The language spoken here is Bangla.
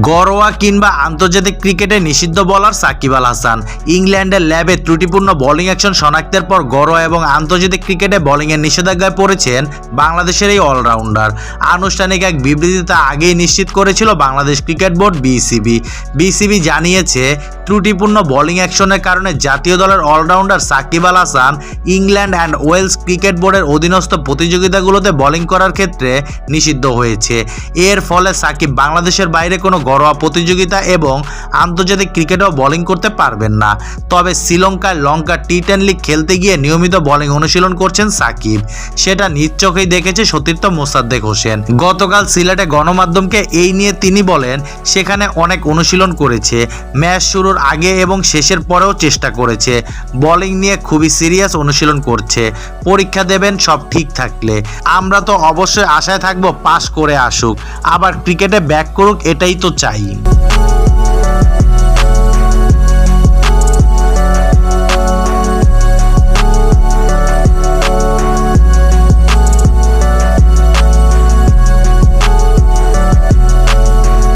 ঘরোয়া কিংবা আন্তর্জাতিক ক্রিকেটে নিষিদ্ধ বোলার সাকিব আল হাসান। ইংল্যান্ডের ল্যাবে ত্রুটিপূর্ণ বোলিং অ্যাকশন শনাক্তের পর ঘরোয়া এবং আন্তর্জাতিক ক্রিকেটে বোলিংয়ের নিষেধাজ্ঞায় পড়েছেন বাংলাদেশের এই অলরাউন্ডার। আনুষ্ঠানিক এক বিবৃতিতে আগেই নিশ্চিত করেছিল বাংলাদেশ ক্রিকেট বোর্ড বিসিবি জানিয়েছে, ত্রুটিপূর্ণ বোলিং অ্যাকশনের কারণে জাতীয় দলের allrounder Shakib Al Hasan England and Wales cricket বোর্ডের অধীনস্থ প্রতিযোগিতাগুলোতে বোলিং করার ক্ষেত্রে নিষিদ্ধ হয়েছে। এর ফলে সাকিব বাংলাদেশের বাইরে কোনো ঘরোয়া প্রতিযোগিতা এবং আন্তর্জাতিক ক্রিকেটেও বোলিং করতে পারবেন না। তবে শ্রীলঙ্কায় লঙ্কা টি10 লিগ খেলতে গিয়ে নিয়মিত বোলিং অনুশীলন করছেন সাকিব। সেটা নিজ চোখেই দেখেছে সতীর্থ মোসাদ্দেক হোসেন। গতকাল সিলেটে গণমাধ্যমকে এই নিয়ে তিনি বলেন, সেখানে অনেক অনুশীলন করেছে, ম্যাচ শুরুর আগে এবং শেষের পরেও চেষ্টা করেছে, বোলিং নিয়ে খুবই সিরিয়াস অনুশীলন করছে, পরীক্ষা দেবেন সব ঠিক থাকলে। আমরা তো অবশ্যই আশায় থাকবো পাস করে আসুক, আবার ক্রিকেটে ব্যাক করুক, এটাই তো চাই।